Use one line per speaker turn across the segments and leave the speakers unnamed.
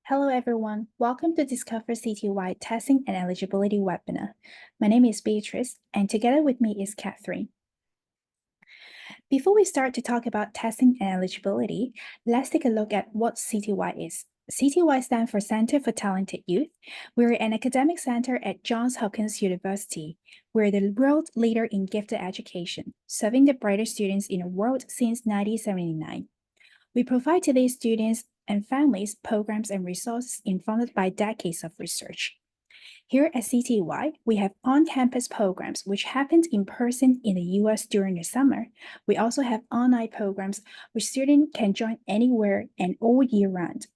Hello everyone, welcome to Discover CTY Testing and Eligibility webinar. My name is Beatrice and together with me is Catherine. Before we start to talk about testing and eligibility, let's take a look at what CTY is. CTY stands for Center for Talented Youth. We're an academic center at Johns Hopkins University. We're the world leader in gifted education, serving the brightest students in the world since 1979. We provide today's students and families programs and resources informed by decades of research. Here at CTY, we have on-campus programs which happen in person in the US during the summer. We also have online programs which students can join anywhere and all year round.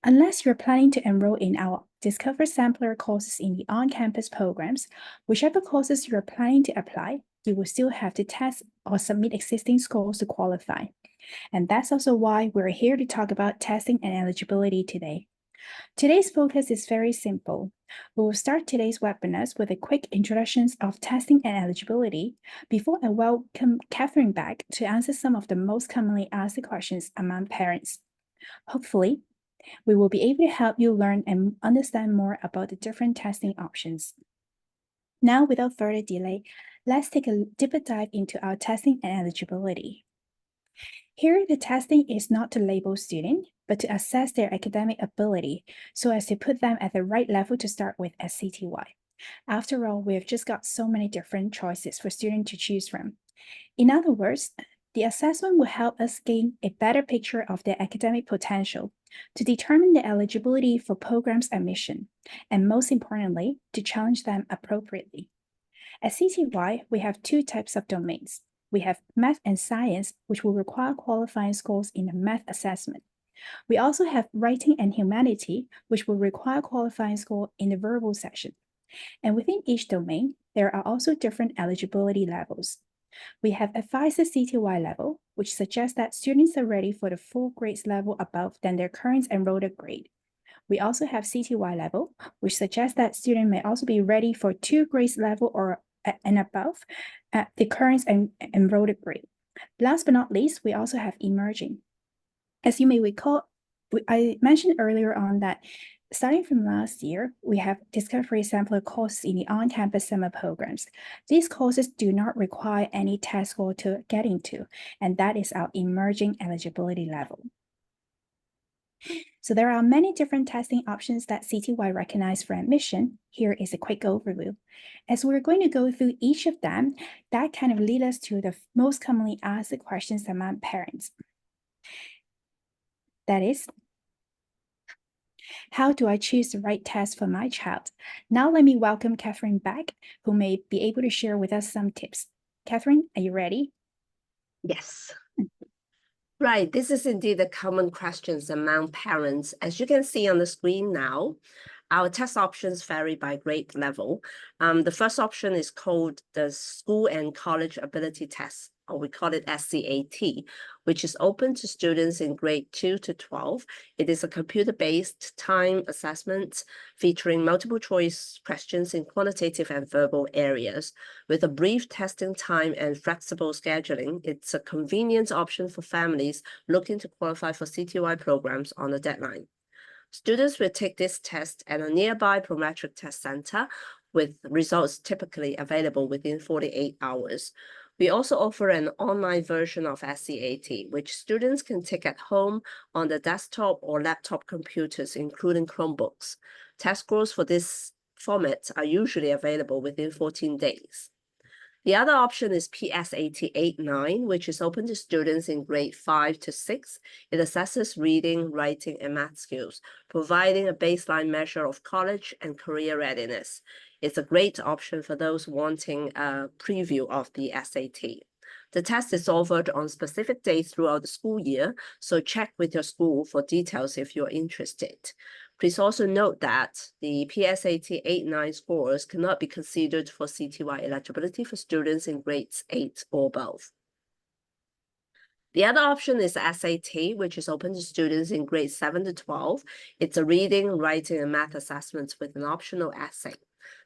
Unless you're planning to enroll in our Discover Sampler courses in the on-campus programs, whichever courses you're planning to apply, you will still have to test or submit existing scores to qualify. And that's also why we're here to talk about testing and eligibility today. Today's focus is very simple. We will start today's webinars with a quick introduction of testing and eligibility before I welcome Catherine back to answer some of the most commonly asked questions among parents. Hopefully, we will be able to help you learn and understand more about the different testing options. Now, without further delay, let's take a deeper dive into our testing and eligibility. Here, the testing is not to label students, but to assess their academic ability so as to put them at the right level to start with at CTY. After all, we have just got so many different choices for students to choose from. In other words, the assessment will help us gain a better picture of their academic potential to determine the eligibility for programs admission, and most importantly, to challenge them appropriately. At CTY, we have two types of domains. We have math and science, which will require qualifying scores in the math assessment. We also have writing and humanity, which will require qualifying score in the verbal section. And within each domain, there are also different eligibility levels. We have advisor CTY level, which suggests that students are ready for the full grades level above than their current enrolled grade. We also have CTY level, which suggests that students may also be ready for 2 grades level or and above at the current enrolled grade. Last but not least, we also have emerging. As you may recall, I mentioned earlier on that starting from last year, we have Discovery Sampler courses in the on-campus summer programs. These courses do not require any test score to get into, and that is our emerging eligibility level. So there are many different testing options that CTY recognizes for admission. Here is a quick overview. As we're going to go through each of them, that kind of leads us to the most commonly asked questions among parents. That is, how do I choose the right test for my child? Now let me welcome Catherine back, who may be able to share with us some tips. Catherine, are you ready?
Yes. Right, this is indeed a common questions among parents. As you can see on the screen now, our test options vary by grade level. The first option is called the School and College Ability Test, or we call it SCAT, which is open to students in grade 2 to 12. It is a computer-based time assessment featuring multiple choice questions in quantitative and verbal areas. With a brief testing time and flexible scheduling, it's a convenient option for families looking to qualify for CTY programs on a deadline. Students will take this test at a nearby prometric test center, with results typically available within 48 hours. We also offer an online version of SCAT, which students can take at home on the desktop or laptop computers, including Chromebooks. Test scores for this format are usually available within 14 days. The other option is PSAT 8-9, which is open to students in grade 5 to 6. It assesses reading, writing, and math skills, providing a baseline measure of college and career readiness. It's a great option for those wanting a preview of the SAT. The test is offered on specific days throughout the school year, so check with your school for details if you're interested. Please also note that the PSAT 8-9 scores cannot be considered for CTY eligibility for students in grades 8 or above. The other option is SAT, which is open to students in grades 7 to 12. It's a reading, writing, and math assessment with an optional essay.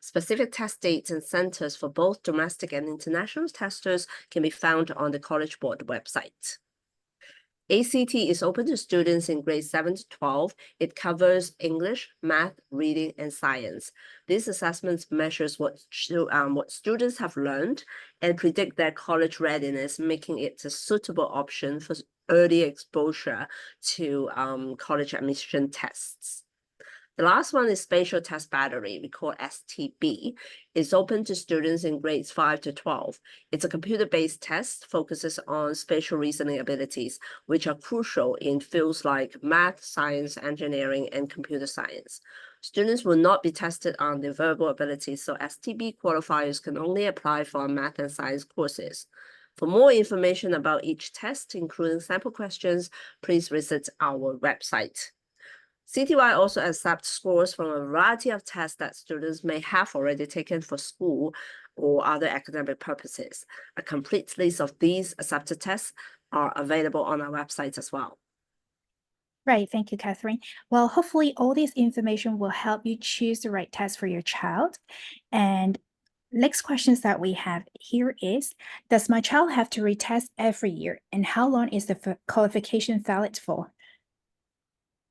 Specific test dates and centers for both domestic and international testers can be found on the College Board website. ACT is open to students in grades 7 to 12. It covers English, math, reading, and science. These assessments measures what students have learned and predict their college readiness, making it a suitable option for early exposure to college admission tests. The last one is Spatial Test Battery, we call STB. It's open to students in grades 5 to 12. It's a computer-based test, focuses on spatial reasoning abilities, which are crucial in fields like math, science, engineering, and computer science. Students will not be tested on their verbal abilities, so STB qualifiers can only apply for math and science courses. For more information about each test, including sample questions, please visit our website. CTY also accepts scores from a variety of tests that students may have already taken for school or other academic purposes. A complete list of these accepted tests are available on our website as well.
Right, thank you, Catherine. Well, hopefully all this information will help you choose the right test for your child. And next questions that we have here is, does my child have to retest every year? And how long is the qualification valid for?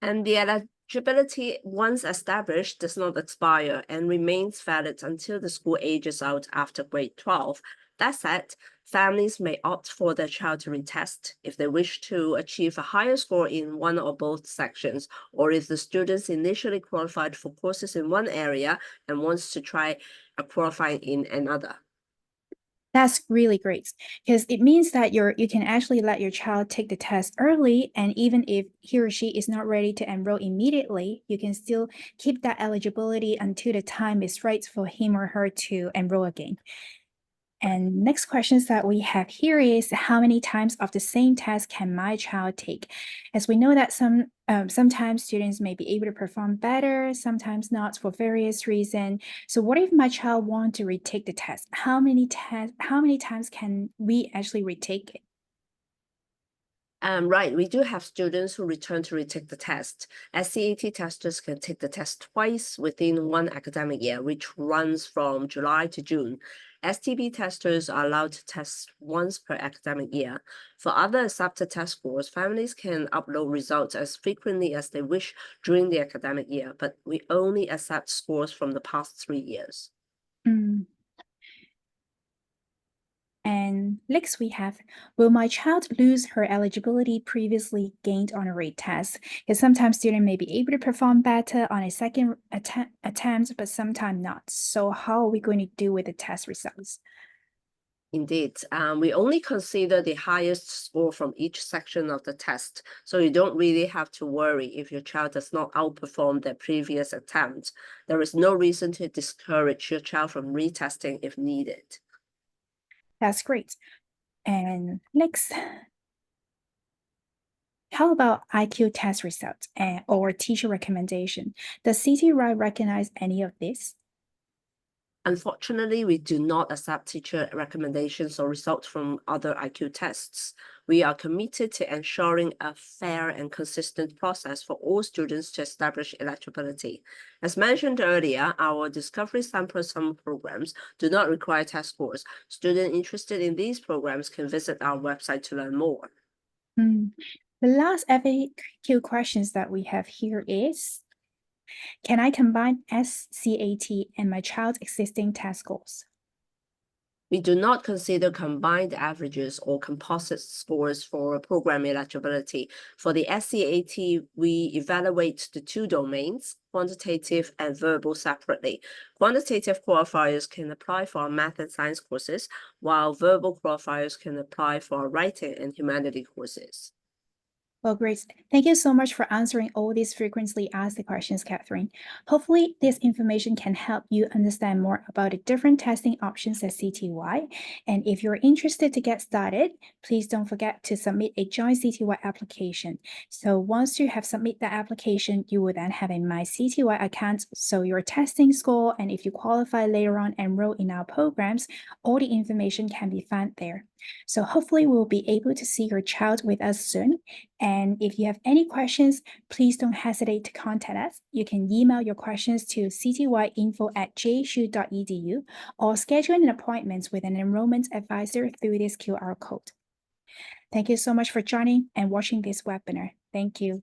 And the eligibility, once established, does not expire and remains valid until the school ages out after grade 12. That said, families may opt for their child to retest if they wish to achieve a higher score in one or both sections, or if the students initially qualified for courses in one area and wants to try qualifying in another.
That's really great because it means that you can actually let your child take the test early, and even if he or she is not ready to enroll immediately, you can still keep that eligibility until the time is right for him or her to enroll again. And next questions that we have here is, how many times of the same test can my child take? As we know that sometimes students may be able to perform better, sometimes not for various reasons. So what if my child want to retake the test? How many times can we actually retake it?
Right, we do have students who return to retake the test. SCAT testers can take the test twice within one academic year, which runs from July to June. STB testers are allowed to test once per academic year. For other accepted test scores, families can upload results as frequently as they wish during the academic year, but we only accept scores from the past 3 years.
And next we have, will my child lose her eligibility previously gained on a retest? Because sometimes students may be able to perform better on a second attempt, but sometimes not. So how are we going to do with the test results?
Indeed, we only consider the highest score from each section of the test, so you don't really have to worry if your child does not outperform their previous attempt. There is no reason to discourage your child from retesting if needed.
That's great. And next, how about IQ test results or teacher recommendation? Does CTY recognize any of this?
Unfortunately, we do not accept teacher recommendations or results from other IQ tests. We are committed to ensuring a fair and consistent process for all students to establish eligibility. As mentioned earlier, our Discovery Sample Summer programs do not require test scores. Students interested in these programs can visit our website to learn more.
The last FAQ questions that we have here is, can I combine SCAT and my child's existing test scores?
We do not consider combined averages or composite scores for program eligibility. For the SCAT, we evaluate the two domains, quantitative and verbal, separately. Quantitative qualifiers can apply for math and science courses, while verbal qualifiers can apply for writing and humanities courses.
Well, great. Thank you so much for answering all these frequently asked questions, Catherine. Hopefully, this information can help you understand more about the different testing options at CTY. And if you're interested to get started, please don't forget to submit a joint CTY application. So once you have submitted the application, you will then have a My CTY account. So your testing score, and if you qualify later on enroll in our programs, all the information can be found there. So hopefully we'll be able to see your child with us soon. And if you have any questions, please don't hesitate to contact us. You can email your questions to ctyinfo@jsu.edu or schedule an appointment with an enrollment advisor through this QR code. Thank you so much for joining and watching this webinar. Thank you.